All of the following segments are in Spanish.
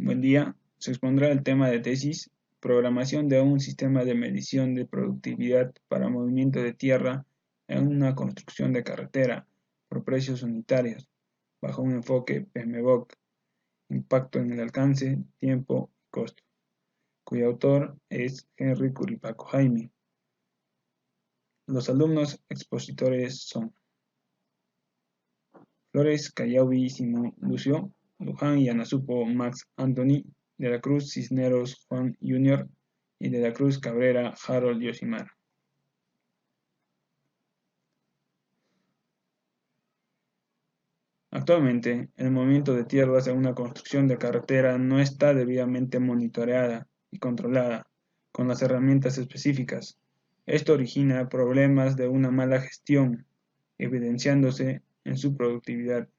Buen día. Se expondrá el tema de tesis, programación de un sistema de medición de productividad para movimiento de tierra en una construcción de carretera por precios unitarios, bajo un enfoque PMBOK, impacto en el alcance, tiempo y costo, cuyo autor es Henry Curipaco Jaime. Los alumnos expositores son Flores Callavi Simón Lucio, Luján y Anasupo Max Anthony, de la Cruz Cisneros Juan Jr. y de la Cruz Cabrera Harold Yoshimar. Actualmente, el movimiento de tierras en una construcción de carretera no está debidamente monitoreada y controlada con las herramientas específicas. Esto origina problemas de una mala gestión, evidenciándose en su productividad.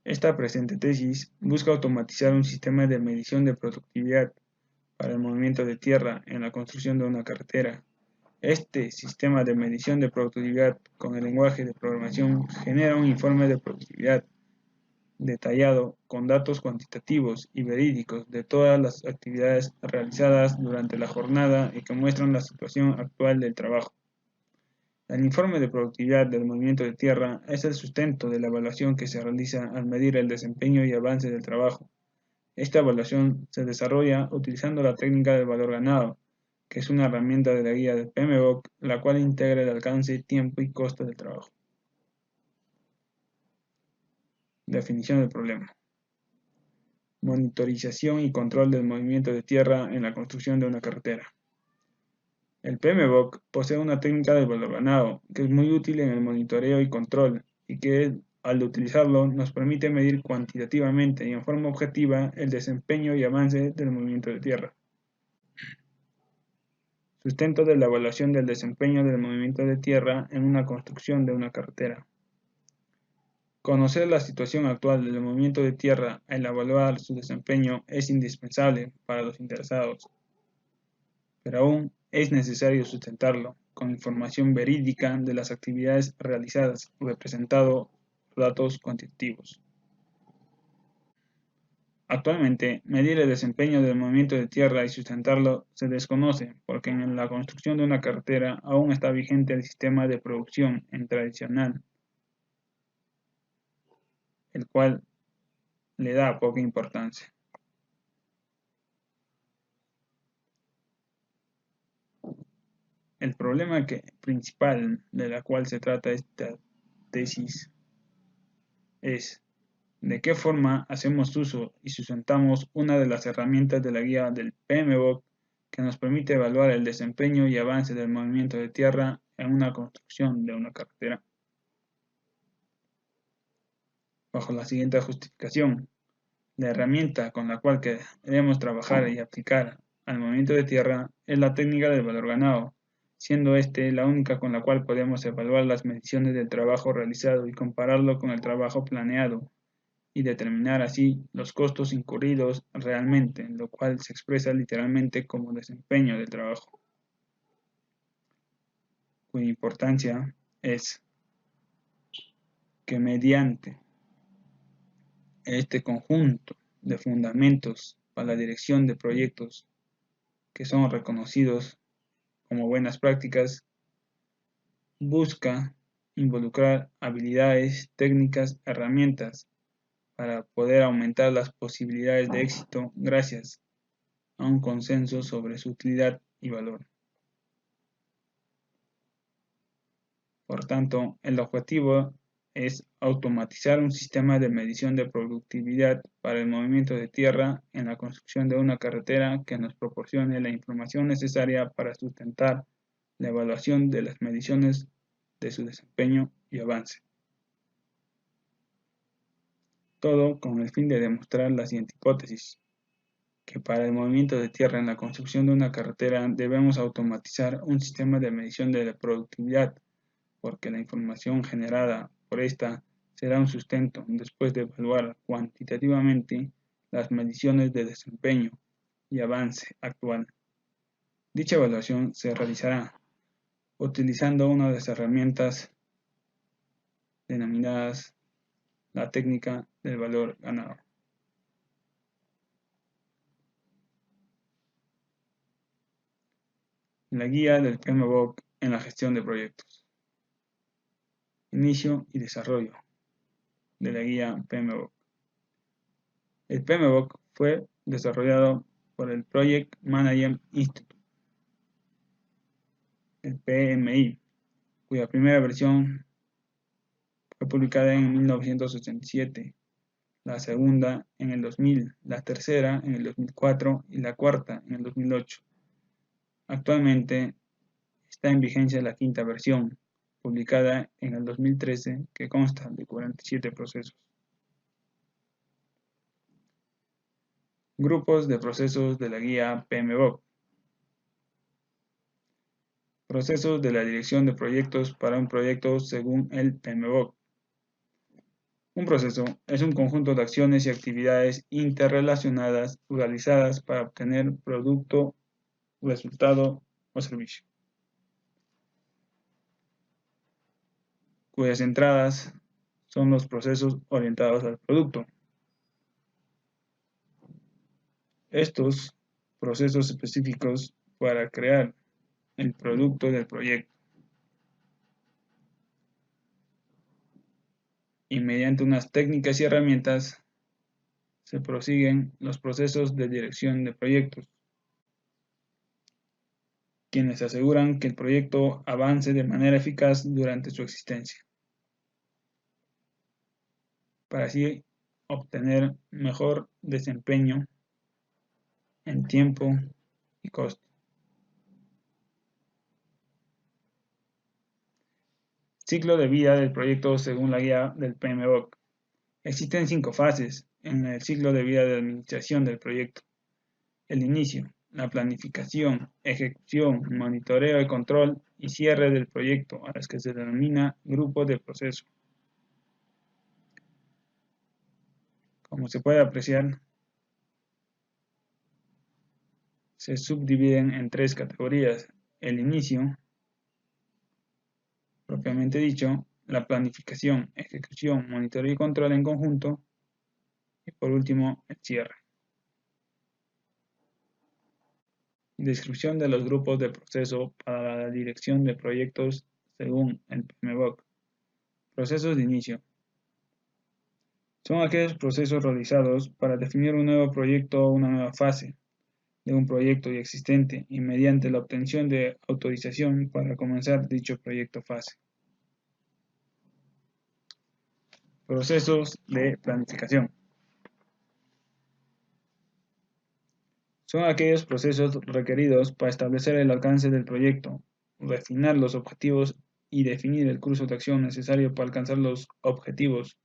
Esta presente tesis busca automatizar un sistema de medición de productividad para el movimiento de tierra en la construcción de una carretera. Este sistema de medición de productividad con el lenguaje de programación genera un informe de productividad detallado con datos cuantitativos y verídicos de todas las actividades realizadas durante la jornada y que muestran la situación actual del trabajo. El informe de productividad del movimiento de tierra es el sustento de la evaluación que se realiza al medir el desempeño y avance del trabajo. Esta evaluación se desarrolla utilizando la técnica del valor ganado, que es una herramienta de la guía del PMBOK, la cual integra el alcance, tiempo y costo del trabajo. Definición del problema. Monitorización y control del movimiento de tierra en la construcción de una carretera. El PMBOK posee una técnica de valor ganado, que es muy útil en el monitoreo y control, y que al utilizarlo nos permite medir cuantitativamente y en forma objetiva el desempeño y avance del movimiento de tierra. Sustento de la evaluación del desempeño del movimiento de tierra en una construcción de una carretera. Conocer la situación actual del movimiento de tierra al evaluar su desempeño es indispensable para los interesados, pero aún es necesario sustentarlo con información verídica de las actividades realizadas, representado datos cuantitativos. Actualmente, medir el desempeño del movimiento de tierra y sustentarlo se desconoce, porque en la construcción de una carretera aún está vigente el sistema de producción en tradicional, el cual le da poca importancia. El problema principal de la cual se trata esta tesis es de qué forma hacemos uso y sustentamos una de las herramientas de la guía del PMBOK que nos permite evaluar el desempeño y avance del movimiento de tierra en una construcción de una carretera. Bajo la siguiente justificación, la herramienta con la cual queremos trabajar y aplicar al movimiento de tierra es la técnica del valor ganado, siendo este la única con la cual podemos evaluar las mediciones del trabajo realizado y compararlo con el trabajo planeado y determinar así los costos incurridos realmente, lo cual se expresa literalmente como desempeño del trabajo, cuya importancia es que mediante este conjunto de fundamentos para la dirección de proyectos que son reconocidos como buenas prácticas, busca involucrar habilidades, técnicas, herramientas para poder aumentar las posibilidades de éxito gracias a un consenso sobre su utilidad y valor. Por tanto, el objetivo es automatizar un sistema de medición de productividad para el movimiento de tierra en la construcción de una carretera que nos proporcione la información necesaria para sustentar la evaluación de las mediciones de su desempeño y avance. Todo con el fin de demostrar la siguiente hipótesis, que para el movimiento de tierra en la construcción de una carretera debemos automatizar un sistema de medición de la productividad, porque la información generada por esta será un sustento después de evaluar cuantitativamente las mediciones de desempeño y avance actual. Dicha evaluación se realizará utilizando una de las herramientas denominadas la técnica del valor ganado. La guía del PMBOK en la gestión de proyectos. Inicio y desarrollo de la guía PMBOK. El PMBOK fue desarrollado por el Project Management Institute, el PMI, cuya primera versión fue publicada en 1987, la segunda en el 2000, la tercera en el 2004 y la cuarta en el 2008. Actualmente está en vigencia la quinta versión, publicada en el 2013, que consta de 47 procesos. Grupos de procesos de la guía PMBOK. Procesos de la dirección de proyectos para un proyecto según el PMBOK. Un proceso es un conjunto de acciones y actividades interrelacionadas realizadas para obtener producto, resultado o servicio, cuyas entradas son los procesos orientados al producto. Estos procesos específicos para crear el producto del proyecto. Y mediante unas técnicas y herramientas se prosiguen los procesos de dirección de proyectos, quienes aseguran que el proyecto avance de manera eficaz durante su existencia, para así obtener mejor desempeño en tiempo y costo. Ciclo de vida del proyecto según la guía del PMBOK. Existen 5 fases en el ciclo de vida de administración del proyecto. El inicio, la planificación, ejecución, monitoreo y control y cierre del proyecto, a las que se denomina grupo de proceso. Como se puede apreciar, se subdividen en 3 categorías: el inicio, propiamente dicho, la planificación, ejecución, monitoreo y control en conjunto, y por último, el cierre. Descripción de los grupos de proceso para la dirección de proyectos según el PMBOK. Procesos de inicio. Son aquellos procesos realizados para definir un nuevo proyecto o una nueva fase de un proyecto ya existente y mediante la obtención de autorización para comenzar dicho proyecto fase. Procesos de planificación. Son aquellos procesos requeridos para establecer el alcance del proyecto, refinar los objetivos y definir el curso de acción necesario para alcanzar los objetivos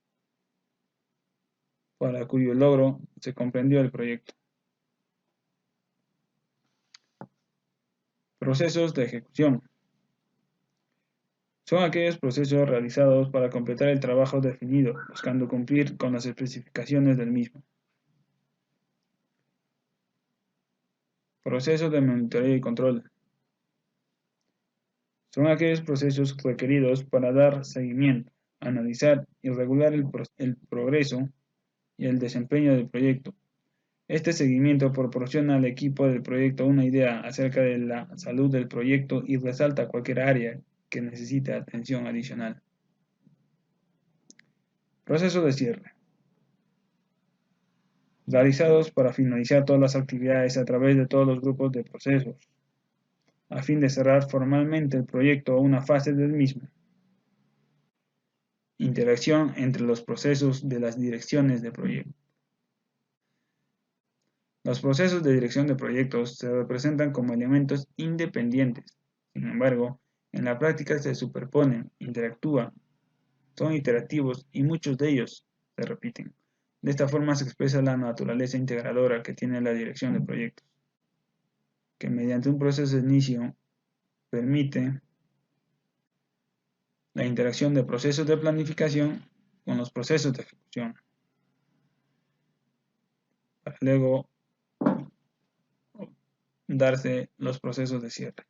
para cuyo logro se comprendió el proyecto. Procesos de ejecución. Son aquellos procesos realizados para completar el trabajo definido, buscando cumplir con las especificaciones del mismo. Procesos de monitoreo y control. Son aquellos procesos requeridos para dar seguimiento, analizar y regular el progreso y el desempeño del proyecto. Este seguimiento proporciona al equipo del proyecto una idea acerca de la salud del proyecto y resalta cualquier área que necesite atención adicional. Proceso de cierre. Realizados para finalizar todas las actividades a través de todos los grupos de procesos, a fin de cerrar formalmente el proyecto o una fase del mismo. Interacción entre los procesos de las direcciones de proyecto. Los procesos de dirección de proyectos se representan como elementos independientes. Sin embargo, en la práctica se superponen, interactúan, son iterativos y muchos de ellos se repiten. De esta forma se expresa la naturaleza integradora que tiene la dirección de proyectos, que mediante un proceso de inicio permite la interacción de procesos de planificación con los procesos de ejecución, para luego darse los procesos de cierre.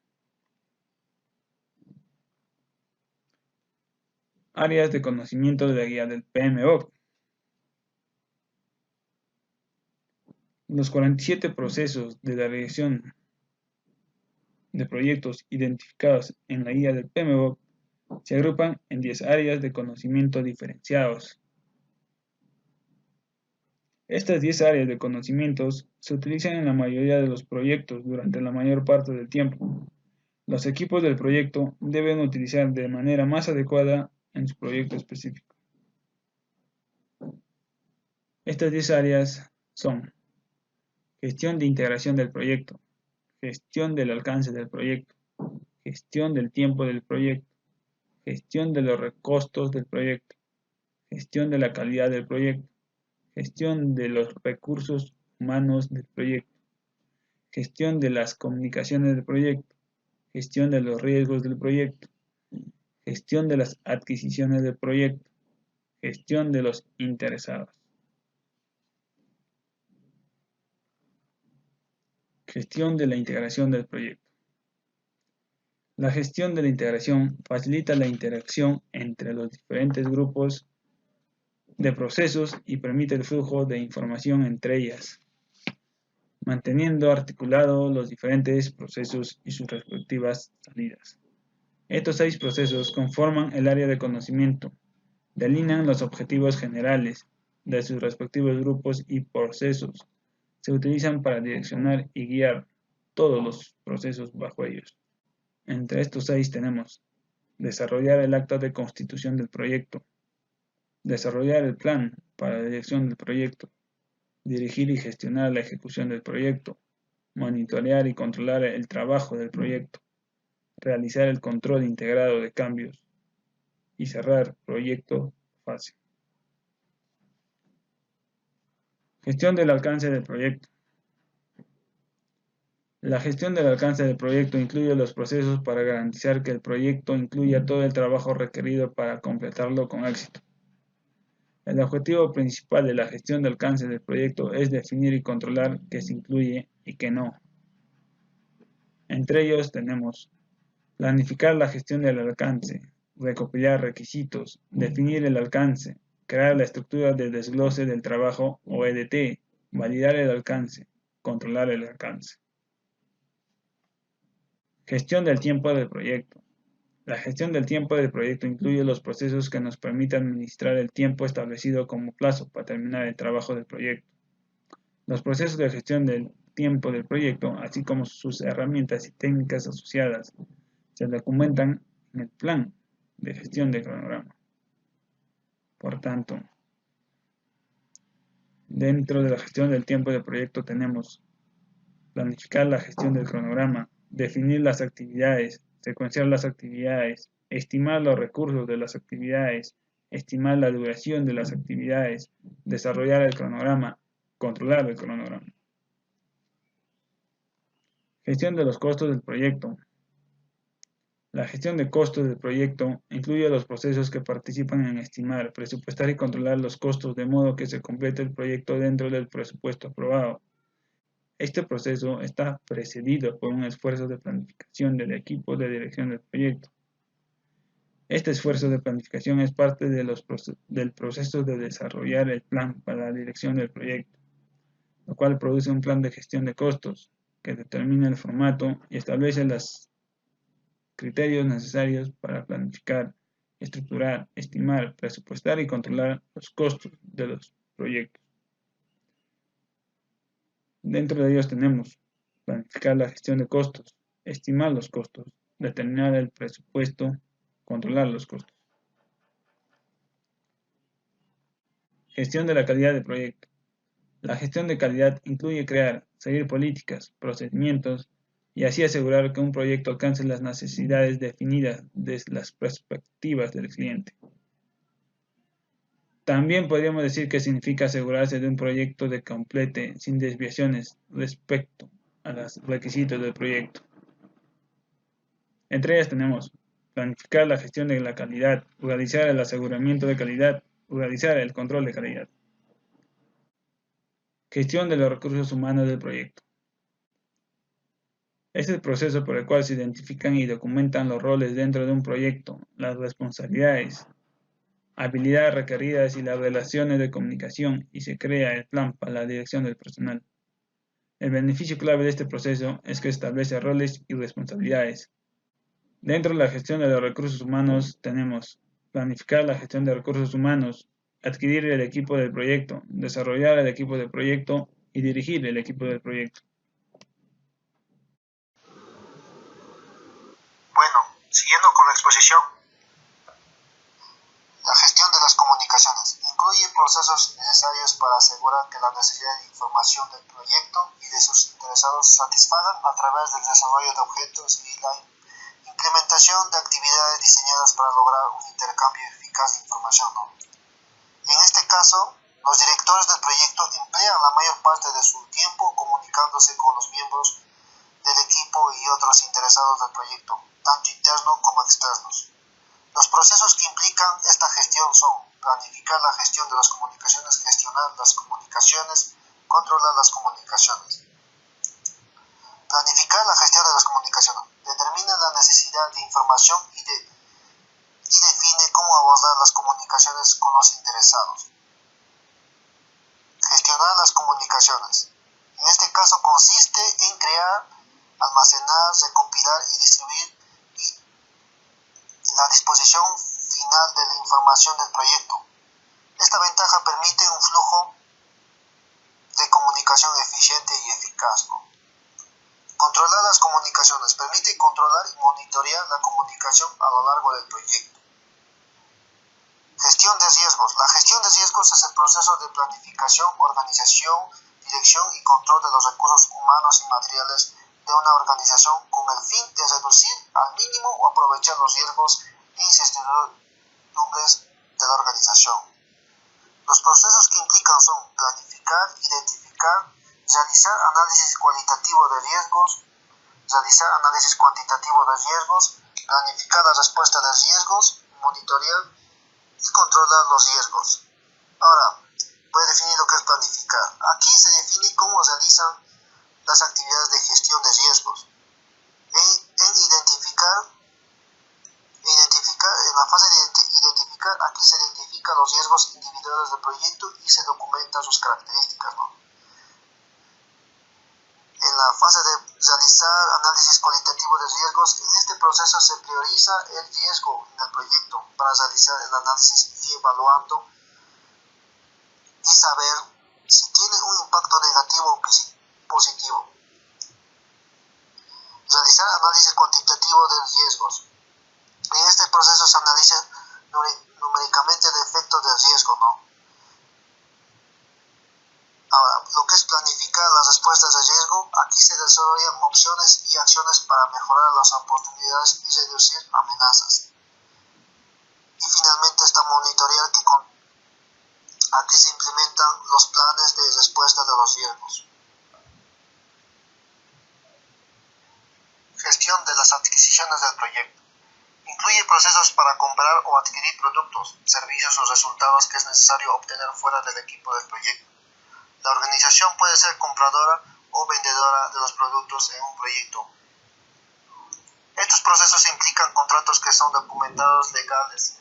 Áreas de conocimiento de la guía del PMBOK. Los 47 procesos de la dirección de proyectos identificados en la guía del PMBOK se agrupan en 10 áreas de conocimiento diferenciados. Estas 10 áreas de conocimientos se utilizan en la mayoría de los proyectos durante la mayor parte del tiempo. Los equipos del proyecto deben utilizar de manera más adecuada en su proyecto específico. Estas 10 áreas son: gestión de integración del proyecto, gestión del alcance del proyecto, gestión del tiempo del proyecto, gestión de los costos del proyecto, gestión de la calidad del proyecto, gestión de los recursos humanos del proyecto, gestión de las comunicaciones del proyecto, gestión de los riesgos del proyecto, gestión de las adquisiciones del proyecto, gestión de los interesados. Gestión de la integración del proyecto. La gestión de la integración facilita la interacción entre los diferentes grupos de procesos y permite el flujo de información entre ellas, manteniendo articulados los diferentes procesos y sus respectivas salidas. Estos 6 procesos conforman el área de conocimiento, delinean los objetivos generales de sus respectivos grupos y procesos. Se utilizan para direccionar y guiar todos los procesos bajo ellos. Entre estos 6 tenemos: desarrollar el acta de constitución del proyecto, desarrollar el plan para la dirección del proyecto, dirigir y gestionar la ejecución del proyecto, monitorear y controlar el trabajo del proyecto, realizar el control integrado de cambios y cerrar proyecto fase. Gestión del alcance del proyecto. La gestión del alcance del proyecto incluye los procesos para garantizar que el proyecto incluya todo el trabajo requerido para completarlo con éxito. El objetivo principal de la gestión del alcance del proyecto es definir y controlar qué se incluye y qué no. Entre ellos tenemos: planificar la gestión del alcance, recopilar requisitos, definir el alcance, crear la estructura de desglose del trabajo o EDT, validar el alcance, controlar el alcance. Gestión del tiempo del proyecto. La gestión del tiempo del proyecto incluye los procesos que nos permitan administrar el tiempo establecido como plazo para terminar el trabajo del proyecto. Los procesos de gestión del tiempo del proyecto, así como sus herramientas y técnicas asociadas, se documentan en el plan de gestión del cronograma. Por tanto, dentro de la gestión del tiempo del proyecto tenemos: planificar la gestión del cronograma, definir las actividades, secuenciar las actividades, estimar los recursos de las actividades, estimar la duración de las actividades, desarrollar el cronograma, controlar el cronograma. Gestión de los costos del proyecto. La gestión de costos del proyecto incluye los procesos que participan en estimar, presupuestar y controlar los costos de modo que se complete el proyecto dentro del presupuesto aprobado. Este proceso está precedido por un esfuerzo de planificación del equipo de dirección del proyecto. Este esfuerzo de planificación es parte del proceso de desarrollar el plan para la dirección del proyecto, lo cual produce un plan de gestión de costos que determina el formato y establece los criterios necesarios para planificar, estructurar, estimar, presupuestar y controlar los costos de los proyectos. Dentro de ellos tenemos: planificar la gestión de costos, estimar los costos, determinar el presupuesto, controlar los costos. Gestión de la calidad del proyecto. La gestión de calidad incluye crear, seguir políticas, procedimientos y así asegurar que un proyecto alcance las necesidades definidas desde las perspectivas del cliente. También podríamos decir que significa asegurarse de un proyecto que complete sin desviaciones respecto a los requisitos del proyecto. Entre ellas tenemos: planificar la gestión de la calidad, realizar el aseguramiento de calidad, realizar el control de calidad. Gestión de los recursos humanos del proyecto. Es el proceso por el cual se identifican y documentan los roles dentro de un proyecto, las responsabilidades, habilidades requeridas y las relaciones de comunicación, y se crea el plan para la dirección del personal. El beneficio clave de este proceso es que establece roles y responsabilidades. Dentro de la gestión de los recursos humanos tenemos planificar la gestión de recursos humanos, adquirir el equipo del proyecto, desarrollar el equipo del proyecto y dirigir el equipo del proyecto. Bueno, siguiendo con la exposición, la gestión de las comunicaciones incluye procesos necesarios para asegurar que la necesidad de información del proyecto y de sus interesados se satisfagan a través del desarrollo de objetos y la implementación de actividades diseñadas para lograr un intercambio eficaz de información, ¿no? En este caso, los directores del proyecto emplean la mayor parte de su tiempo comunicándose con los miembros del equipo y otros interesados del proyecto, tanto internos como externos. Los procesos que implican esta gestión son planificar la gestión de las comunicaciones, gestionar las comunicaciones, controlar las comunicaciones. Planificar la gestión de las comunicaciones. Determina la necesidad de información y define cómo abordar las comunicaciones con los interesados. Gestionar las comunicaciones. En este caso consiste en crear, almacenar, recopilar y distribuir la disposición final de la información del proyecto. Esta ventaja permite un flujo de comunicación eficiente y eficaz, ¿no? Controlar las comunicaciones. Permite controlar y monitorear la comunicación a lo largo del proyecto. Gestión de riesgos. La gestión de riesgos es el proceso de planificación, organización, dirección y control de los recursos humanos y materiales de una organización con el fin de reducir al mínimo o aprovechar los riesgos e incertidumbres de la organización. Los procesos que implican son planificar, identificar, realizar análisis cualitativo de riesgos, realizar análisis cuantitativo de riesgos, planificar la respuesta de riesgos, monitorear y controlar los riesgos. Ahora, voy a definir lo que es planificar. Aquí se define cómo realizan las actividades de gestión de riesgos. En la fase de identificar, aquí se identifican los riesgos individuales del proyecto y se documentan sus características, ¿no? En la fase de realizar análisis cualitativo de riesgos, en este proceso se prioriza el riesgo en el proyecto para realizar el análisis y evaluando y saber si tiene un impacto negativo o positivo. Realizar análisis cuantitativo de riesgos. En este proceso se analiza numéricamente el efecto del riesgo, ¿no? Ahora, lo que es planificar las respuestas de riesgo, aquí se desarrollan opciones y acciones para mejorar las oportunidades y reducir amenazas. Y finalmente está monitorear que aquí se implementan los planes de respuesta de los riesgos. Gestión de las adquisiciones del proyecto. Incluye procesos para comprar o adquirir productos, servicios o resultados que es necesario obtener fuera del equipo del proyecto. La organización puede ser compradora o vendedora de los productos en un proyecto. Estos procesos implican contratos que son documentados legales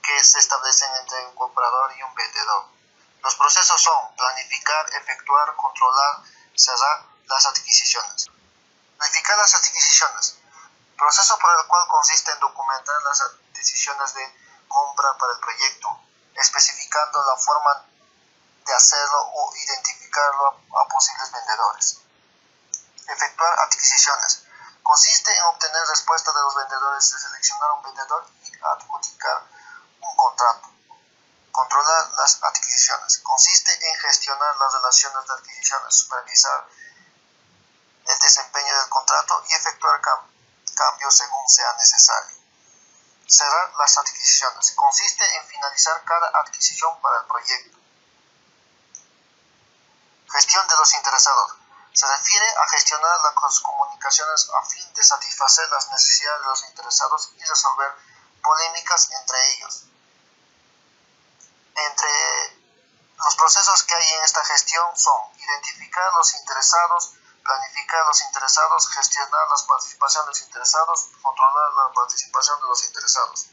que se establecen entre un comprador y un vendedor. Los procesos son planificar, efectuar, controlar, cerrar las adquisiciones. Planificar las adquisiciones. Proceso por el cual consiste en documentar las decisiones de compra para el proyecto, especificando la forma de hacerlo o identificarlo a posibles vendedores. Efectuar adquisiciones. Consiste en obtener respuesta de los vendedores de seleccionar un vendedor y adjudicar un contrato. Controlar las adquisiciones. Consiste en gestionar las relaciones de adquisiciones, supervisar el desempeño del contrato y efectuar cambios según sea necesario. Cerrar las adquisiciones. Consiste en finalizar cada adquisición para el proyecto. Gestión de los interesados. Se refiere a gestionar las comunicaciones a fin de satisfacer las necesidades de los interesados y resolver polémicas entre ellos. Entre los procesos que hay en esta gestión son identificar a los interesados, planificar a los interesados, gestionar la participación de los interesados, controlar la participación de los interesados.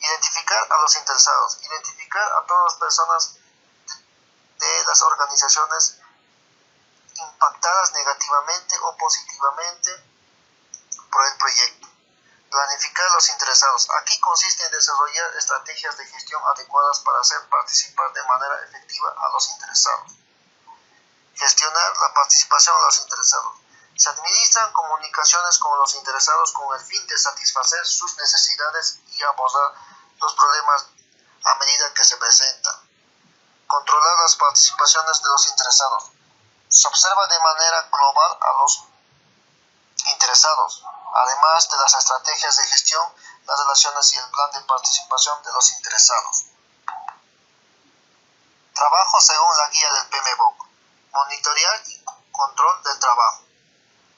Identificar a los interesados. Identificar a todas las personas de las organizaciones afectadas negativamente o positivamente por el proyecto. Planificar a los interesados. Aquí consiste en desarrollar estrategias de gestión adecuadas para hacer participar de manera efectiva a los interesados. Gestionar la participación de los interesados. Se administran comunicaciones con los interesados con el fin de satisfacer sus necesidades y abordar los problemas a medida que se presentan. Controlar las participaciones de los interesados. Se observa de manera global a los interesados, además de las estrategias de gestión, las relaciones y el plan de participación de los interesados. Trabajo según la guía del PMBOK. Monitorear y control del trabajo.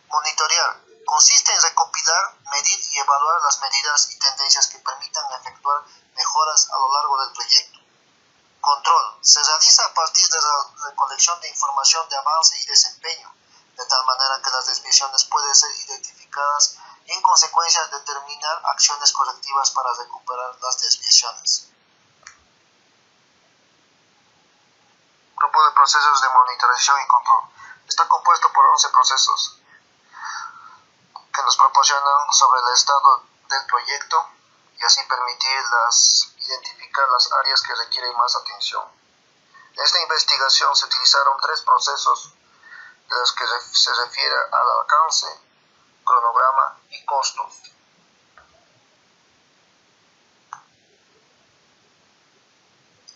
Monitorear consiste en recopilar, medir y evaluar las medidas y tendencias que permitan efectuar mejoras a lo largo del proyecto. Control se realiza a partir de la recolección de información de avance y desempeño, de tal manera que las desviaciones pueden ser identificadas y en consecuencia determinar acciones correctivas para recuperar las desviaciones. Grupo de procesos de monitorización y control. Está compuesto por 11 procesos que nos proporcionan sobre el estado del proyecto y así permitir identificar las áreas que requieren más atención. En esta investigación se utilizaron 3 procesos de los que se refiere al alcance, cronograma y costos.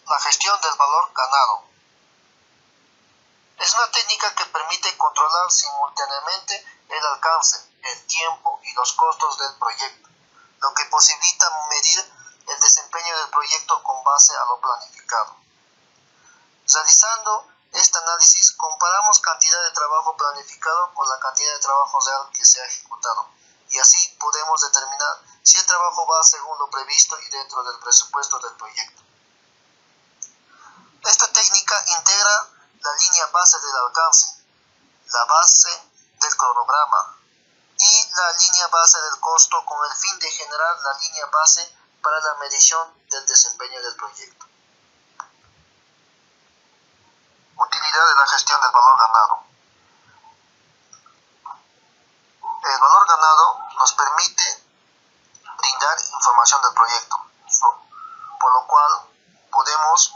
La gestión del valor ganado. Es una técnica que permite controlar simultáneamente el alcance, el tiempo y los costos del proyecto, lo que posibilita medir el desempeño del proyecto con base a lo planificado. Realizando este análisis, comparamos cantidad de trabajo planificado con la cantidad de trabajo real que se ha ejecutado, y así podemos determinar si el trabajo va según lo previsto y dentro del presupuesto del proyecto. Esta técnica integra la línea base del alcance, la base del cronograma y la línea base del costo con el fin de generar la línea base para la medición del desempeño del proyecto. Utilidad de la gestión del valor ganado. El valor ganado nos permite brindar información del proyecto, por lo cual podemos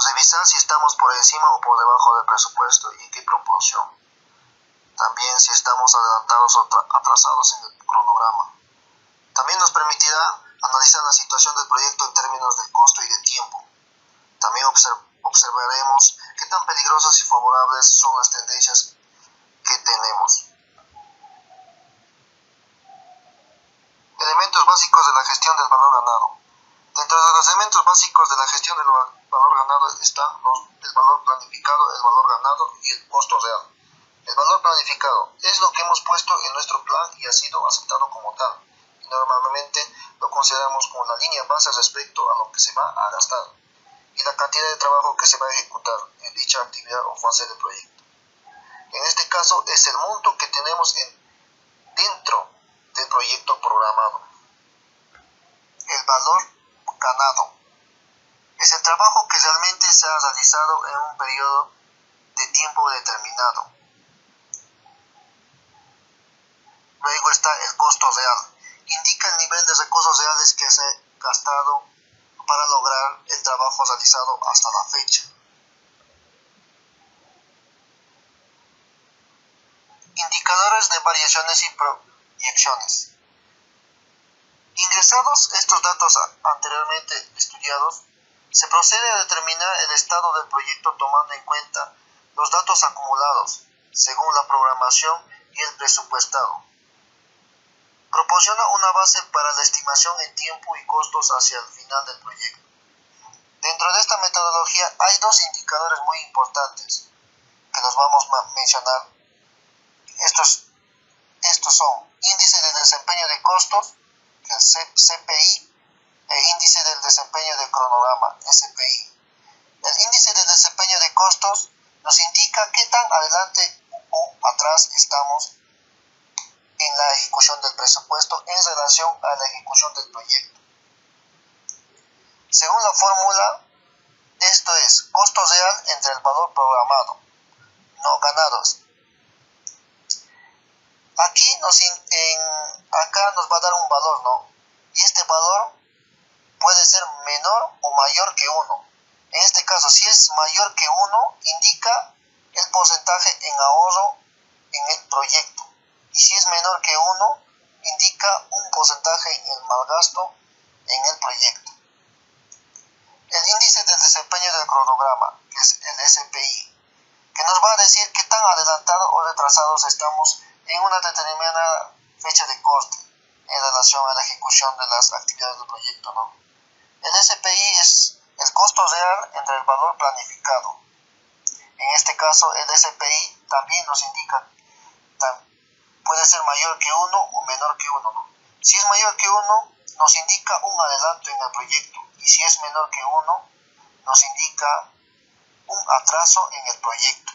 revisar si estamos por encima o por debajo del presupuesto y en qué proporción. También si estamos adelantados o atrasados en el cronograma. También nos permitirá analizar la situación del proyecto en términos de costo y de tiempo. También observaremos qué tan peligrosas y favorables son las tendencias que tenemos. Elementos básicos de la gestión del valor ganado. Dentro de los elementos básicos de la gestión del valor ganado están el valor planificado, el valor ganado y el costo real. El valor planificado es lo que hemos puesto en nuestro plan y ha sido aceptado como tal. Y normalmente lo consideramos como la línea base respecto a lo que se va a gastar y la cantidad de trabajo que se va a ejecutar en dicha actividad o fase del proyecto. En este caso es el monto que tenemos dentro del proyecto programado. El valor ganado es el trabajo que realmente se ha realizado en un periodo de tiempo determinado. Luego está el costo real. Indica el nivel de recursos reales que se ha gastado para lograr el trabajo realizado hasta la fecha. Indicadores de variaciones y proyecciones. Ingresados estos datos anteriormente estudiados, se procede a determinar el estado del proyecto tomando en cuenta los datos acumulados, según la programación y el presupuestado. Proporciona una base para la estimación en tiempo y costos hacia el final del proyecto. Dentro de esta metodología hay 2 indicadores muy importantes que los vamos a mencionar. Estos son índice de desempeño de costos, el CPI, e índice del desempeño del cronograma, SPI. El índice de desempeño de costos nos indica qué tan adelante o atrás estamos en la ejecución del presupuesto en relación a la ejecución del proyecto. Según la fórmula, esto es costo real entre el valor programado ganados. Aquí acá nos va a dar un valor, ¿no? Y este valor puede ser menor o mayor que 1. En este caso, si es mayor que 1, indica el porcentaje en ahorro en el proyecto. Y si es menor que 1, indica un porcentaje en el malgasto en el proyecto. El índice del desempeño del cronograma, que es el SPI, que nos va a decir qué tan adelantados o retrasados estamos en una determinada fecha de coste en relación a la ejecución de las actividades del proyecto, ¿no? El SPI es el costo real entre el valor planificado. En este caso, el SPI también nos indica, puede ser mayor que 1 o menor que 1, ¿no? Si es mayor que 1, nos indica un adelanto en el proyecto, y si es menor que 1, nos indica un atraso en el proyecto.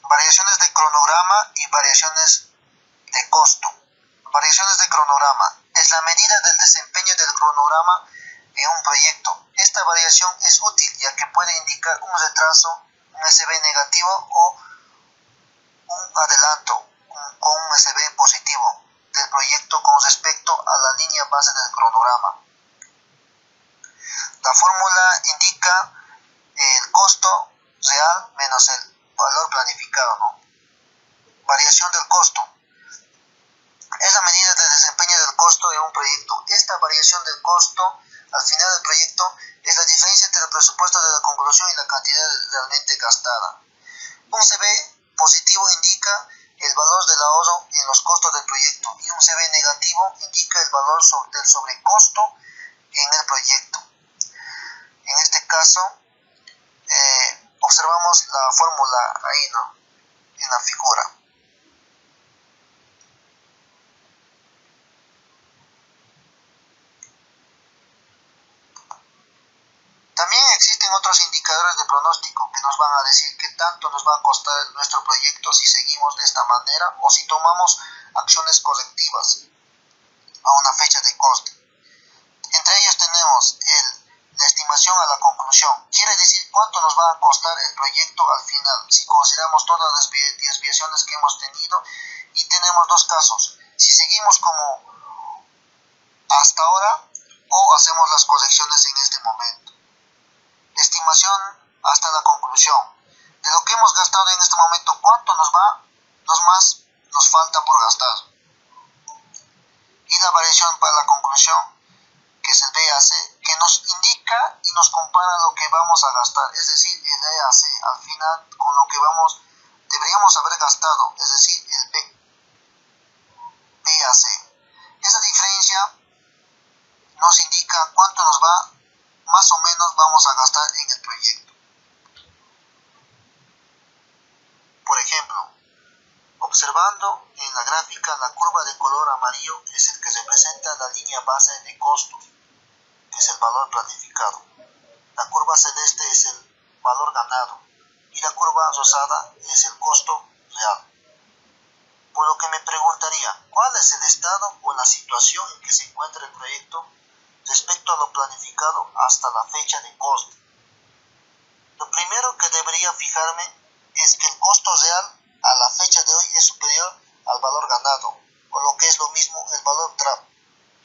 Variaciones de cronograma y variaciones de costo. Variaciones de cronograma es la medida del desempeño del cronograma en un proyecto. Esta variación es útil ya que puede indicar un retraso, un SB negativo o un adelanto con un SB positivo del proyecto con respecto a la línea base del cronograma. La fórmula indica el costo real menos el valor planificado, ¿no? Variación del costo es la medida de desempeño del costo de un proyecto. Esta variación del costo al final del proyecto es la diferencia entre el presupuesto de la conclusión y la cantidad realmente gastada. Un CB positivo indica el valor del ahorro en los costos del proyecto y un CB negativo indica el valor del sobrecosto en el proyecto. En este caso, observamos la fórmula ahí, ¿no? En la figura. También existen otros indicadores de pronóstico que nos van a decir qué tanto nos va a costar nuestro proyecto si seguimos de esta manera o si tomamos acciones correctivas a una fecha de coste. Entre ellos tenemos la estimación a la conclusión. Quiere decir cuánto nos va a costar el proyecto al final, si consideramos todas las desviaciones que hemos tenido, y tenemos dos casos: si seguimos como hasta ahora o hacemos las correcciones en este momento. Estimación hasta la conclusión. De lo que hemos gastado en este momento, ¿cuánto nos falta por gastar? Y la variación para la conclusión, que es el BAC, que nos indica y nos compara lo que vamos a gastar, es decir, el EAC al final con lo que deberíamos haber gastado, es decir, el BAC. Esa diferencia nos indica cuánto más o menos vamos a gastar en el proyecto. Por ejemplo, observando en la gráfica, la curva de color amarillo es el que representa la línea base de costos, que es el valor planificado. La curva celeste es el valor ganado y la curva rosada es el costo real. Por lo que me preguntaría, ¿cuál es el estado o la situación en que se encuentra el proyecto respecto a lo planificado hasta la fecha de coste? Lo primero que debería fijarme es que el costo real a la fecha de hoy es superior al valor ganado, o lo que es lo mismo, el valor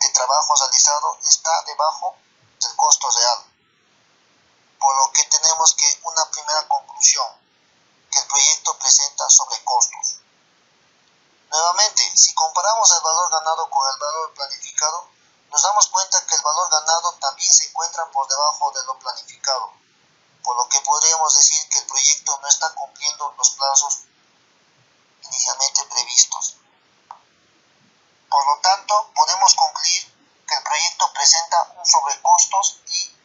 de trabajo realizado está debajo del costo real. Por lo que tenemos que una primera conclusión, que el proyecto presenta sobrecostos. Nuevamente, si comparamos el valor ganado con el valor planificado, nos damos cuenta que el valor ganado también se encuentra por debajo de lo planificado, por lo que podríamos decir que el proyecto no está cumpliendo los plazos inicialmente previstos. Por lo tanto, podemos concluir que el proyecto presenta un sobrecostos y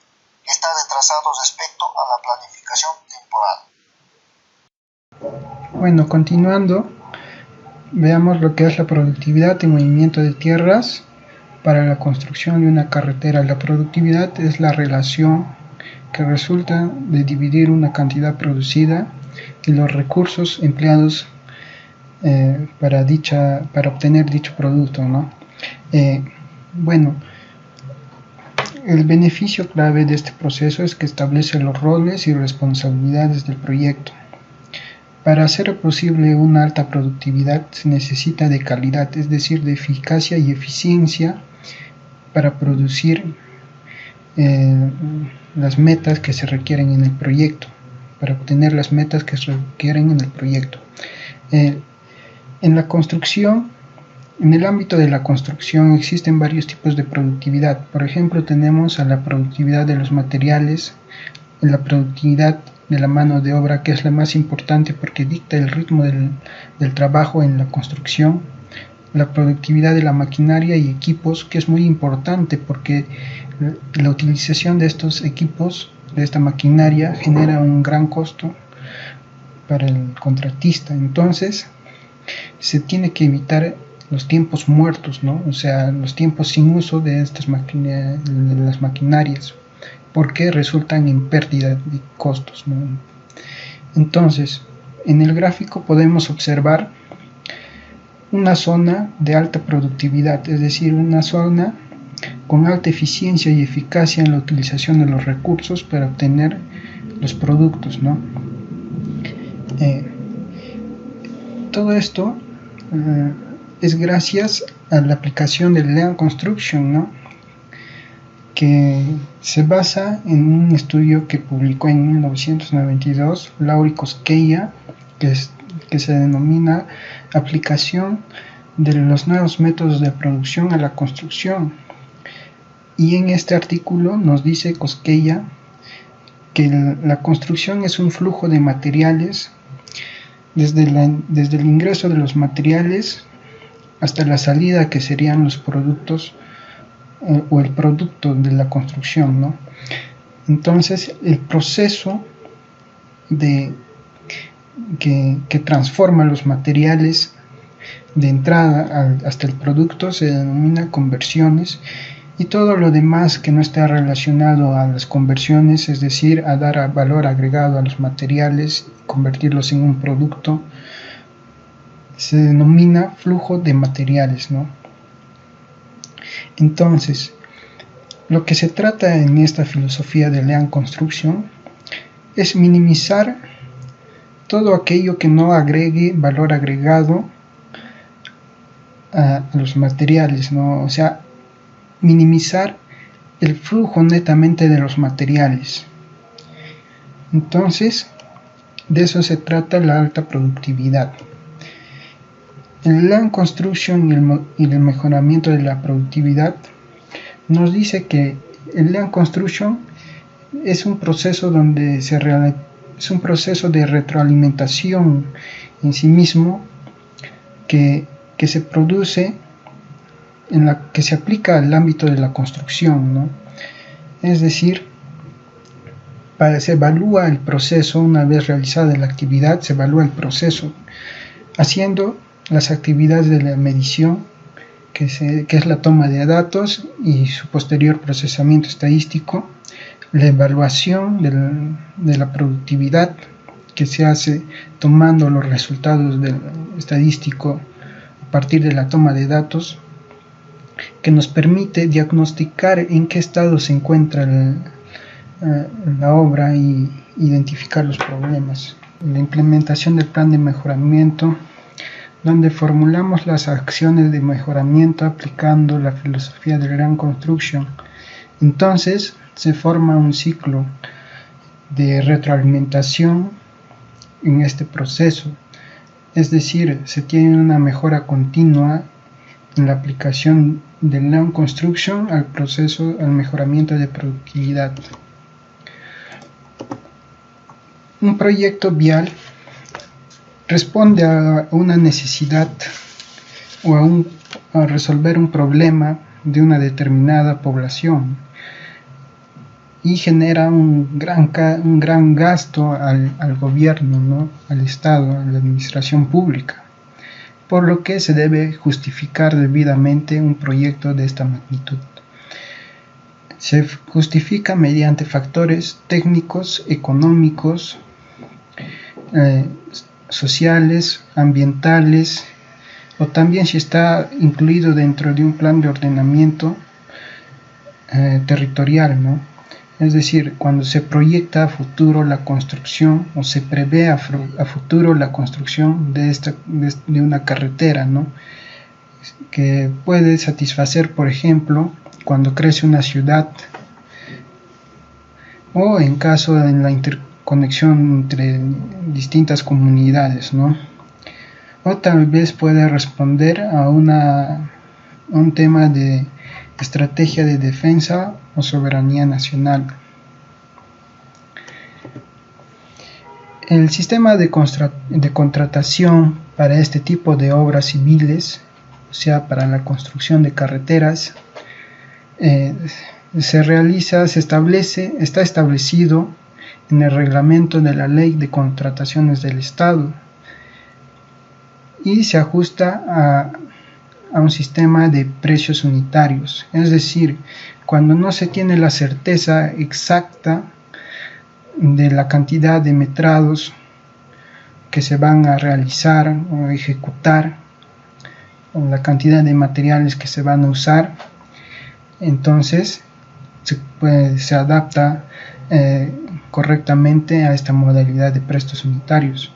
está retrasado respecto a la planificación temporal. Bueno, continuando, veamos lo que es la productividad y movimiento de tierras para la construcción de una carretera. La productividad es la relación que resulta de dividir una cantidad producida y los recursos empleados para obtener dicho producto, ¿no? Bueno, el beneficio clave de este proceso es que establece los roles y responsabilidades del proyecto. Para hacer posible una alta productividad se necesita de calidad, es decir, de eficacia y eficiencia para producir las metas que se requieren en el proyecto, para obtener las metas que se requieren en el proyecto. En la construcción, en el ámbito de la construcción existen varios tipos de productividad. Por ejemplo, tenemos a la productividad de los materiales, la productividad de la mano de obra, que es la más importante porque dicta el ritmo del trabajo en la construcción, la productividad de la maquinaria y equipos, que es muy importante porque la utilización de estos equipos, de esta maquinaria, genera un gran costo para el contratista. Entonces, se tiene que evitar los tiempos muertos, ¿no? O sea, los tiempos sin uso de estas las maquinarias, porque resultan en pérdida de costos, ¿no? Entonces, en el gráfico podemos observar una zona de alta productividad, es decir, una zona con alta eficiencia y eficacia en la utilización de los recursos para obtener los productos, ¿no? Todo esto es gracias a la aplicación del Lean Construction, ¿no? Que se basa en un estudio que publicó en 1992 Lauri Koskela, que se denomina Aplicación de los nuevos métodos de producción a la construcción. Y en este artículo nos dice Koskela que la construcción es un flujo de materiales desde el ingreso de los materiales hasta la salida, que serían los productos o el producto de la construcción, ¿no? Entonces, el proceso que transforma los materiales de entrada hasta el producto se denomina conversiones, y todo lo demás que no está relacionado a las conversiones, es decir, a dar valor agregado a los materiales y convertirlos en un producto, se denomina flujo de materiales, ¿no? Entonces, lo que se trata en esta filosofía de Lean Construction es minimizar todo aquello que no agregue valor agregado a los materiales, ¿no? O sea, minimizar el flujo netamente de los materiales. Entonces, de eso se trata la alta productividad. El Lean Construction y el mejoramiento de la productividad nos dice que el Lean Construction es un proceso es un proceso de retroalimentación en sí mismo que se produce que se aplica al ámbito de la construcción, ¿no? Es decir, se evalúa el proceso. Una vez realizada la actividad, se evalúa el proceso haciendo las actividades de la medición, que es la toma de datos y su posterior procesamiento estadístico, la evaluación de la productividad, que se hace tomando los resultados del estadístico a partir de la toma de datos, que nos permite diagnosticar en qué estado se encuentra la obra y identificar los problemas. La implementación del plan de mejoramiento, donde formulamos las acciones de mejoramiento aplicando la filosofía de Lean Construction. Entonces se forma un ciclo de retroalimentación en este proceso, es decir, se tiene una mejora continua en la aplicación del Lean Construction al proceso, al mejoramiento de productividad. Un proyecto vial responde a una necesidad o a resolver un problema de una determinada población y genera un gran gasto al gobierno, ¿no? Al Estado, a la administración pública, por lo que se debe justificar debidamente un proyecto de esta magnitud. Se justifica mediante factores técnicos, económicos, sociales, ambientales o también si está incluido dentro de un plan de ordenamiento territorial, ¿no? Es decir, cuando se proyecta a futuro la construcción o se prevé a futuro la construcción de una carretera, ¿no? Que puede satisfacer, por ejemplo, cuando crece una ciudad o en caso de la interconexión entre distintas comunidades, ¿no? O tal vez puede responder a un tema de estrategia de defensa o soberanía nacional. El sistema de contratación para este tipo de obras civiles, o sea, para la construcción de carreteras, está establecido en el reglamento de la Ley de Contrataciones del Estado y se ajusta a un sistema de precios unitarios, es decir, cuando no se tiene la certeza exacta de la cantidad de metrados que se van a realizar o ejecutar, o la cantidad de materiales que se van a usar, entonces se adapta correctamente a esta modalidad de precios unitarios.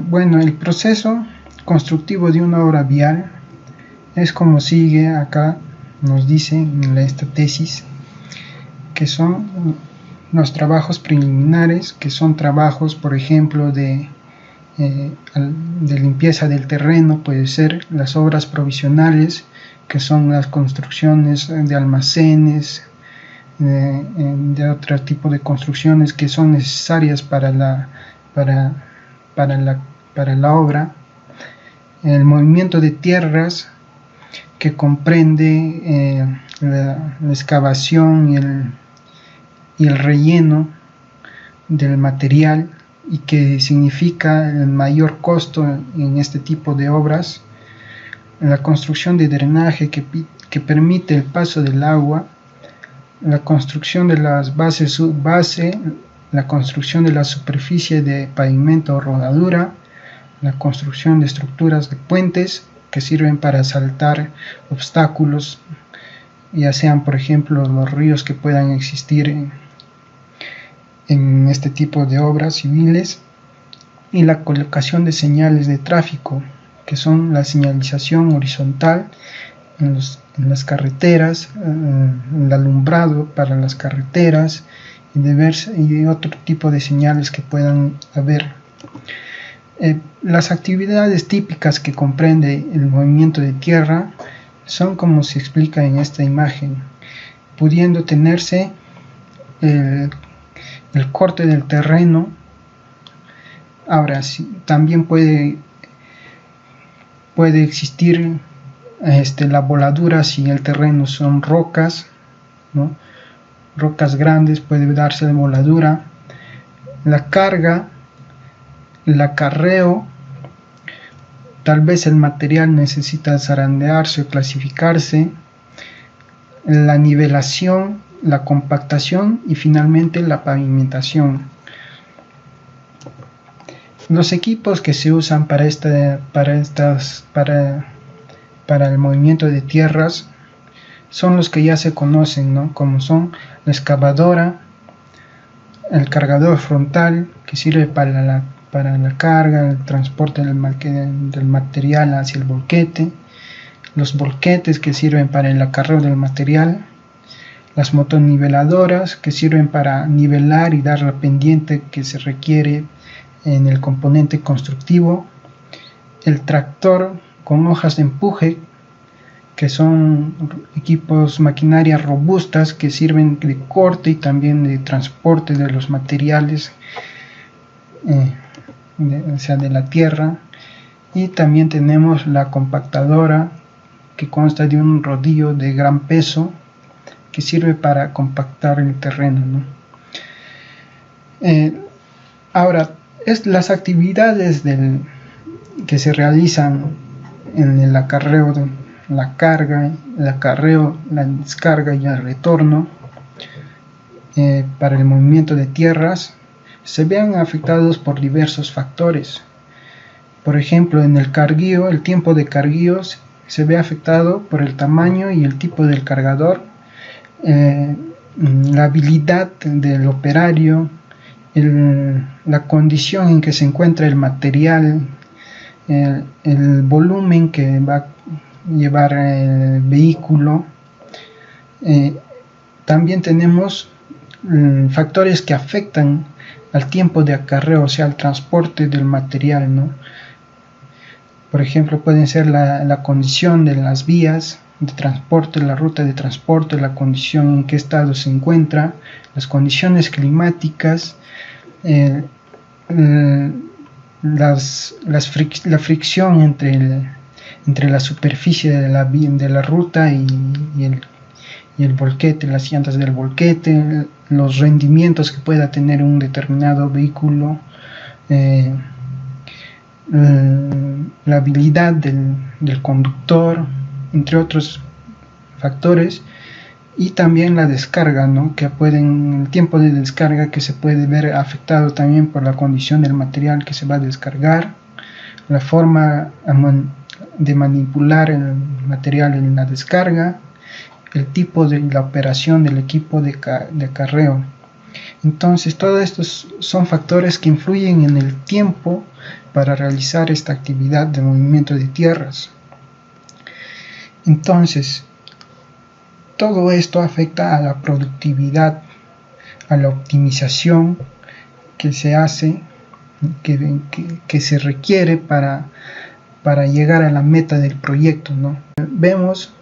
Bueno, el proceso constructivo de una obra vial es como sigue. Acá nos dice en esta tesis que son los trabajos preliminares, que son trabajos, por ejemplo, de limpieza del terreno, puede ser las obras provisionales, que son las construcciones de almacenes, de otro tipo de construcciones que son necesarias para la obra. El movimiento de tierras, que comprende la excavación y el relleno del material, y que significa el mayor costo en este tipo de obras. La construcción de drenaje que permite el paso del agua, la construcción de las bases subbase, la construcción de la superficie de pavimento o rodadura, la construcción de estructuras de puentes que sirven para saltar obstáculos, ya sean, por ejemplo, los ríos que puedan existir en este tipo de obras civiles, y la colocación de señales de tráfico, que son la señalización horizontal en las carreteras, el alumbrado para las carreteras y otro tipo de señales que puedan haber. Las actividades típicas que comprende el movimiento de tierra son como se explica en esta imagen, pudiendo tenerse el corte del terreno. Ahora también puede existir la voladura si el terreno son rocas, ¿no? Rocas grandes, puede darse la voladura. La carga, el acarreo, tal vez el material necesita zarandearse o clasificarse. La nivelación, la compactación y finalmente la pavimentación. Los equipos que se usan para el movimiento de tierras son los que ya se conocen, ¿no? Como son la excavadora, el cargador frontal, que sirve para la carga, el transporte del material hacia el volquete, los volquetes, que sirven para el acarreo del material, las motoniveladoras, que sirven para nivelar y dar la pendiente que se requiere en el componente constructivo, el tractor con hojas de empuje, que son equipos, maquinarias robustas que sirven de corte y también de transporte de los materiales, de la tierra. Y también tenemos la compactadora, que consta de un rodillo de gran peso que sirve para compactar el terreno, ¿no? Ahora, las actividades que se realizan en el acarreo, la carga, el acarreo, la descarga y el retorno para el movimiento de tierras se vean afectados por diversos factores. Por ejemplo, en el carguío, el tiempo de carguío se ve afectado por el tamaño y el tipo del cargador, la habilidad del operario, la condición en que se encuentra el material, el volumen que va a llevar el vehículo. También tenemos factores que afectan al tiempo de acarreo, o sea, al transporte del material, ¿no? Por ejemplo, pueden ser la condición de las vías de transporte, la ruta de transporte, la condición en qué estado se encuentra, las condiciones climáticas, la fricción entre la superficie de la ruta y el volquete, las llantas del volquete, los rendimientos que pueda tener un determinado vehículo, la habilidad del conductor, entre otros factores, y también la descarga, ¿no? El tiempo de descarga que se puede ver afectado también por la condición del material que se va a descargar, la forma de manipular el material en la descarga, el tipo de la operación del equipo de acarreo. Entonces, todos estos son factores que influyen en el tiempo para realizar esta actividad de movimiento de tierras. Entonces, todo esto afecta a la productividad, a la optimización que se hace, que se requiere para llegar a la meta del proyecto, ¿no? Vemos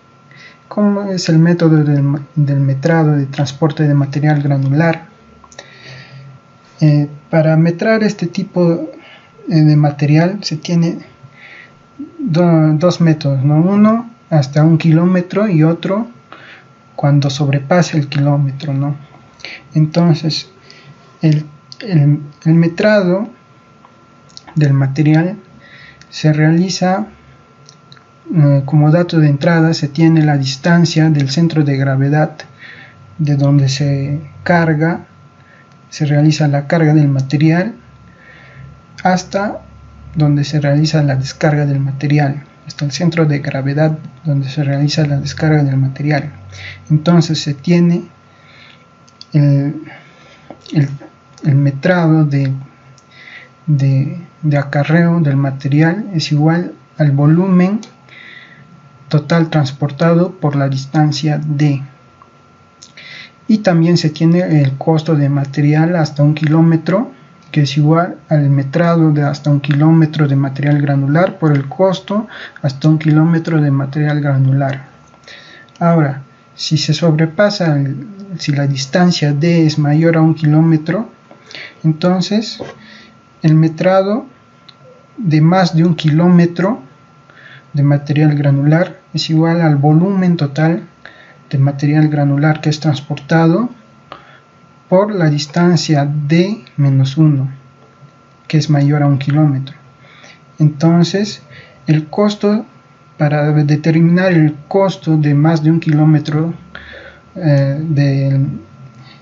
cómo es el método del metrado de transporte de material granular. Para metrar este tipo de material se tiene dos métodos, ¿no? Uno hasta 1 kilómetro y otro cuando sobrepase el kilómetro, ¿no? Entonces, el metrado del material se realiza como dato de entrada. Se tiene la distancia del centro de gravedad de donde se realiza la carga del material hasta donde se realiza la descarga del material, hasta el centro de gravedad donde se realiza la descarga del material. Entonces se tiene el metrado de acarreo del material es igual al volumen total transportado por la distancia d. Y también se tiene el costo de material hasta 1 kilómetro, que es igual al metrado de hasta 1 kilómetro de material granular por el costo hasta 1 kilómetro de material granular. Ahora, si se sobrepasa, si la distancia d es mayor a 1 kilómetro, entonces el metrado de más de 1 kilómetro de material granular es igual al volumen total de material granular que es transportado por la distancia d menos 1, que es mayor a 1 kilómetro. Entonces, el costo, para determinar el costo de más de 1 kilómetro,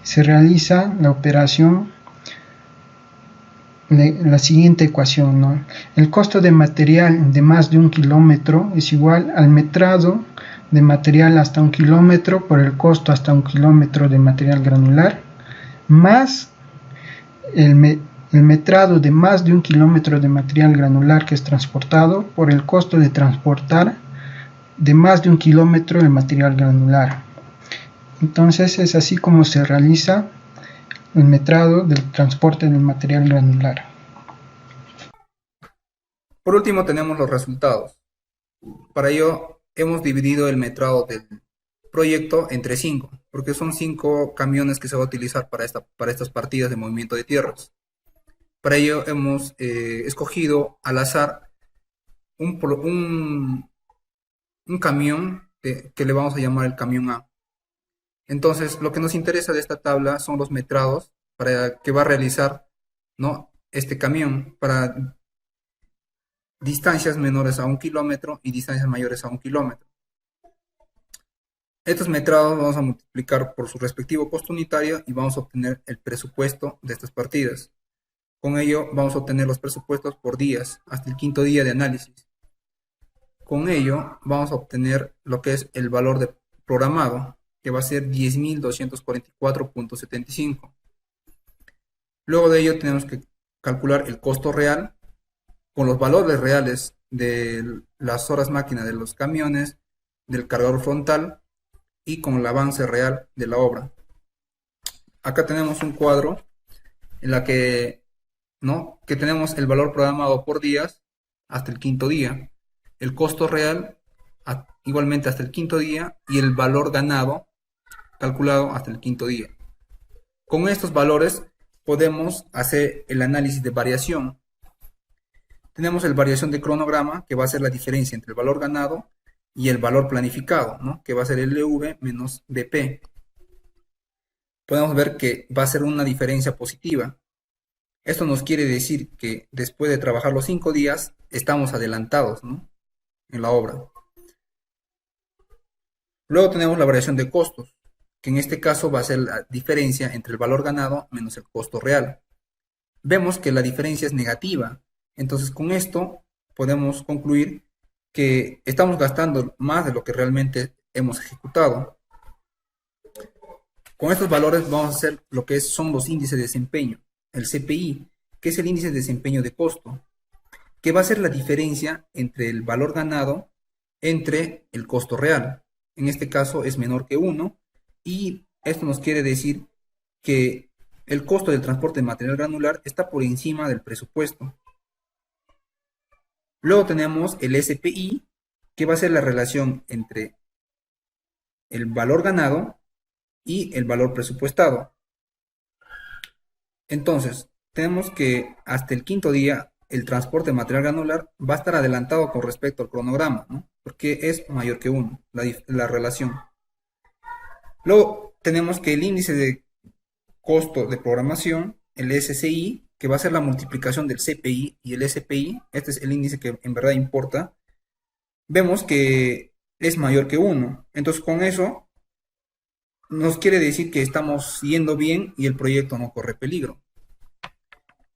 se realiza la operación, la siguiente ecuación, ¿no? El costo de material de más de 1 kilómetro es igual al metrado de material hasta 1 kilómetro por el costo hasta 1 kilómetro de material granular, más el metrado de más de 1 kilómetro de material granular que es transportado por el costo de transportar de más de 1 kilómetro de material granular. Entonces es así como se realiza el metrado del transporte del material granular. Por último tenemos los resultados. Para ello hemos dividido el metrado del proyecto entre 5, porque son 5 camiones que se va a utilizar para estas partidas de movimiento de tierras. Para ello hemos escogido al azar un camión que le vamos a llamar el camión A. Entonces, lo que nos interesa de esta tabla son los metrados que va a realizar, ¿no?, este camión para distancias menores a 1 kilómetro y distancias mayores a 1 kilómetro. Estos metrados vamos a multiplicar por su respectivo costo unitario y vamos a obtener el presupuesto de estas partidas. Con ello vamos a obtener los presupuestos por días, hasta el quinto día de análisis. Con ello vamos a obtener lo que es el valor de programado, que va a ser 10.244.75. Luego de ello tenemos que calcular el costo real con los valores reales de las horas máquina de los camiones, del cargador frontal y con el avance real de la obra. Acá tenemos un cuadro en la que tenemos el valor programado por días hasta el quinto día, el costo real igualmente hasta el quinto día y el valor ganado calculado hasta el quinto día. Con estos valores podemos hacer el análisis de variación. Tenemos el variación de cronograma, que va a ser la diferencia entre el valor ganado y el valor planificado, ¿no? Que va a ser LV menos BP. Podemos ver que va a ser una diferencia positiva. Esto nos quiere decir que después de trabajar los 5 días, estamos adelantados, ¿no?, en la obra. Luego tenemos la variación de costos, que en este caso va a ser la diferencia entre el valor ganado menos el costo real. Vemos que la diferencia es negativa, entonces con esto podemos concluir que estamos gastando más de lo que realmente hemos ejecutado. Con estos valores vamos a hacer lo que son los índices de desempeño, el CPI, que es el índice de desempeño de costo, que va a ser la diferencia entre el valor ganado entre el costo real. En este caso es menor que 1 y esto nos quiere decir que el costo del transporte de material granular está por encima del presupuesto. Luego tenemos el SPI, que va a ser la relación entre el valor ganado y el valor presupuestado. Entonces, tenemos que hasta el quinto día el transporte de material granular va a estar adelantado con respecto al cronograma, ¿no?, porque es mayor que 1, la relación. Luego tenemos que el índice de costo de programación, el SCI, que va a ser la multiplicación del CPI y el SPI, este es el índice que en verdad importa, vemos que es mayor que 1. Entonces con eso nos quiere decir que estamos yendo bien y el proyecto no corre peligro.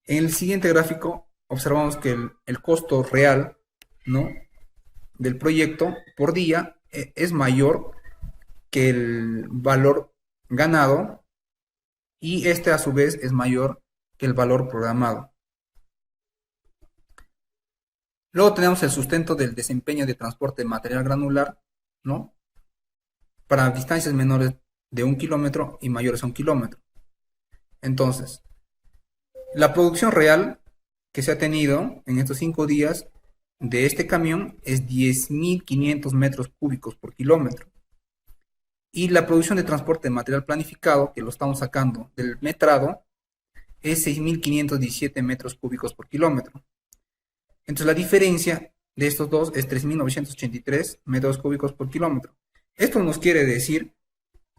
En el siguiente gráfico observamos que el costo real, ¿no?, del proyecto por día es mayor que el valor ganado y este a su vez es mayor que el valor programado. Luego tenemos el sustento del desempeño de transporte de material granular, ¿no?, para distancias menores de 1 kilómetro y mayores a 1 kilómetro. Entonces, la producción real que se ha tenido en estos 5 días de este camión es 10.500 metros cúbicos por kilómetro. Y la producción de transporte de material planificado, que lo estamos sacando del metrado, es 6.517 metros cúbicos por kilómetro. Entonces la diferencia de estos dos es 3.983 metros cúbicos por kilómetro. Esto nos quiere decir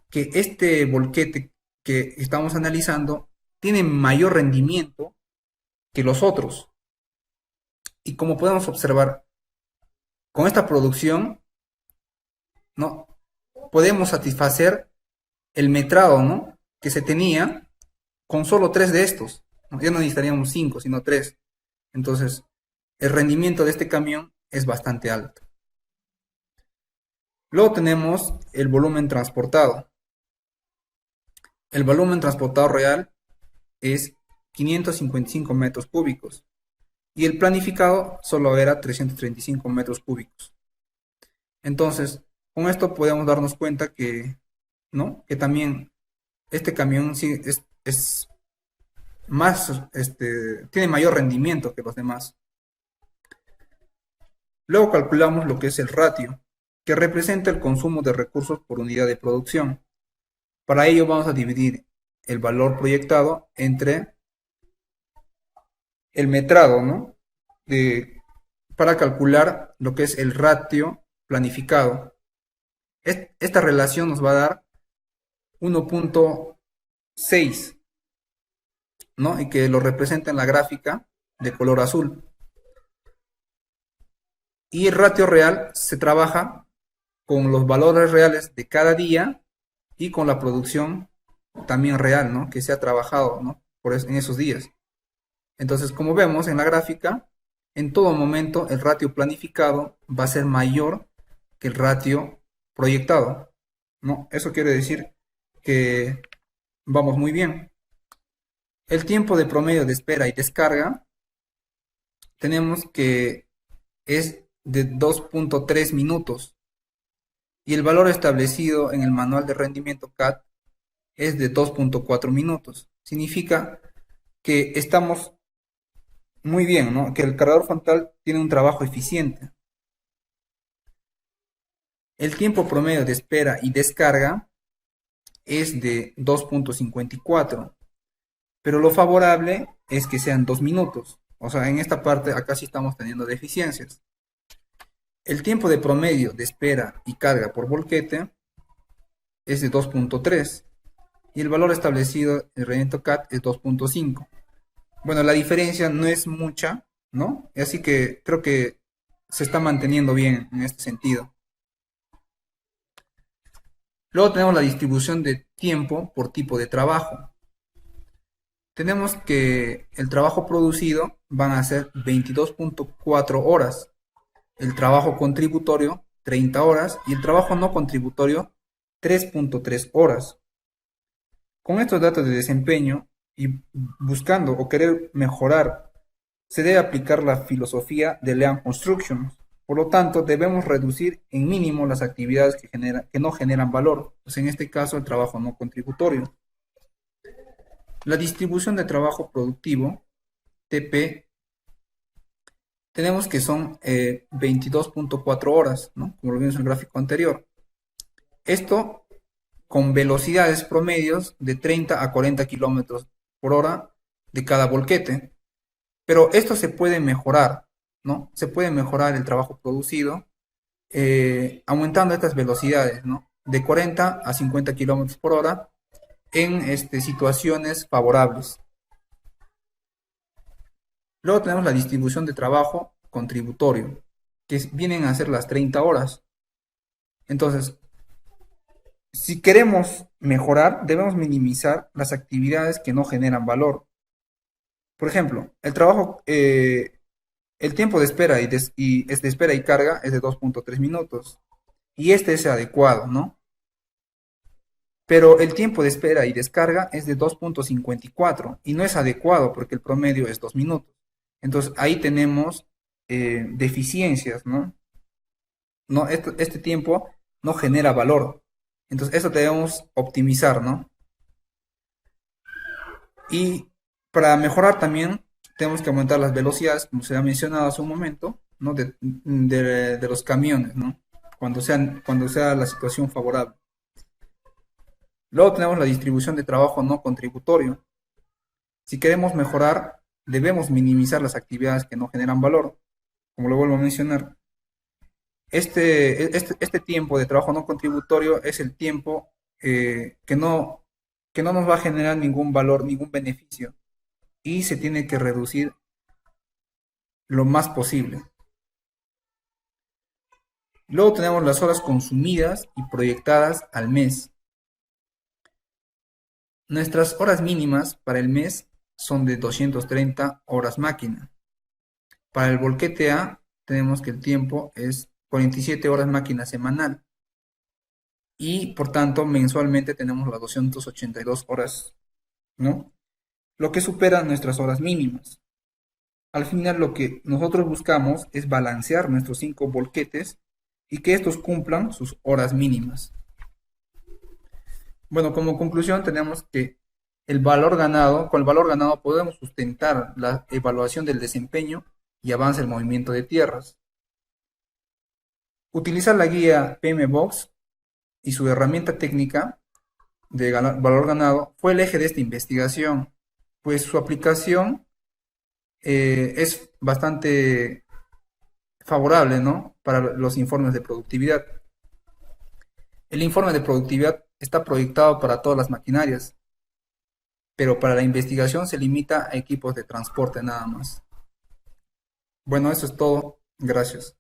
que este volquete que estamos analizando tiene mayor rendimiento que los otros. Y como podemos observar, con esta producción, ¿no?, podemos satisfacer el metrado, ¿no?, que se tenía con solo 3 de estos. Ya no necesitaríamos 5, sino 3. Entonces, el rendimiento de este camión es bastante alto. Luego tenemos el volumen transportado. El volumen transportado real es 555 metros cúbicos y el planificado solo era 335 metros cúbicos. Entonces, con esto podemos darnos cuenta que, ¿no?, que también este camión sí es más, tiene mayor rendimiento que los demás. Luego calculamos lo que es el ratio, que representa el consumo de recursos por unidad de producción. Para ello vamos a dividir el valor proyectado entre el metrado, ¿no?, para calcular lo que es el ratio planificado. Esta relación nos va a dar 1.6, ¿no?, y que lo representa en la gráfica de color azul. Y el ratio real se trabaja con los valores reales de cada día y con la producción también real, ¿no?, que se ha trabajado, ¿no?, en esos días. Entonces, como vemos en la gráfica, en todo momento el ratio planificado va a ser mayor que el ratio proyectado, ¿no? Eso quiere decir que vamos muy bien. El tiempo de promedio de espera y descarga tenemos que es de 2.3 minutos y el valor establecido en el manual de rendimiento CAD es de 2.4 minutos. Significa que estamos muy bien, ¿no? Que el cargador frontal tiene un trabajo eficiente. El tiempo promedio de espera y descarga es de 2.54, pero lo favorable es que sean 2 minutos. O sea, en esta parte acá sí estamos teniendo deficiencias. El tiempo de promedio de espera y carga por volquete es de 2.3 y el valor establecido en el rendimiento CAD es 2.5. Bueno, la diferencia no es mucha, ¿no? Así que creo que se está manteniendo bien en este sentido. Luego tenemos la distribución de tiempo por tipo de trabajo. Tenemos que el trabajo producido van a ser 22.4 horas, el trabajo contributorio 30 horas y el trabajo no contributorio 3.3 horas. Con estos datos de desempeño y buscando o querer mejorar, se debe aplicar la filosofía de Lean Construction. Por lo tanto, debemos reducir en mínimo las actividades que no generan valor, pues en este caso el trabajo no contributorio. La distribución de trabajo productivo, TP, tenemos que son 22.4 horas, ¿no? Como lo vimos en el gráfico anterior. Esto con velocidades promedios de 30 a 40 kilómetros por hora de cada volquete. Pero esto se puede mejorar, ¿no? Se puede mejorar el trabajo producido aumentando estas velocidades, ¿no? De 40 a 50 kilómetros por hora en situaciones favorables. Luego tenemos la distribución de trabajo contributorio, que vienen a ser las 30 horas. Entonces, si queremos mejorar, debemos minimizar las actividades que no generan valor. Por ejemplo, el tiempo de espera de espera y carga es de 2.3 minutos. Y este es adecuado, ¿no? Pero el tiempo de espera y descarga es de 2.54 y no es adecuado porque el promedio es 2 minutos. Entonces ahí tenemos deficiencias, ¿no? No, este tiempo no genera valor. Entonces eso debemos optimizar, ¿no? Y para mejorar también tenemos que aumentar las velocidades, como se ha mencionado hace un momento, ¿no? De los camiones, ¿no? Cuando sea la situación favorable. Luego tenemos la distribución de trabajo no contributorio. Si queremos mejorar, debemos minimizar las actividades que no generan valor. Como lo vuelvo a mencionar, este tiempo de trabajo no contributorio es el tiempo que no nos va a generar ningún valor, ningún beneficio. Y se tiene que reducir lo más posible. Luego tenemos las horas consumidas y proyectadas al mes. Nuestras horas mínimas para el mes son de 230 horas máquina. Para el volquete A tenemos que el tiempo es 47 horas máquina semanal. Y por tanto mensualmente tenemos las 282 horas, ¿no? Lo que supera nuestras horas mínimas. Al final lo que nosotros buscamos es balancear nuestros 5 volquetes y que estos cumplan sus horas mínimas. Bueno, como conclusión tenemos que con el valor ganado podemos sustentar la evaluación del desempeño y avance del movimiento de tierras. Utilizar la guía PMBOK y su herramienta técnica de valor ganado fue el eje de esta investigación, pues su aplicación es bastante favorable, ¿no? Para los informes de productividad. El informe de productividad está proyectado para todas las maquinarias, pero para la investigación se limita a equipos de transporte nada más. Bueno, eso es todo. Gracias.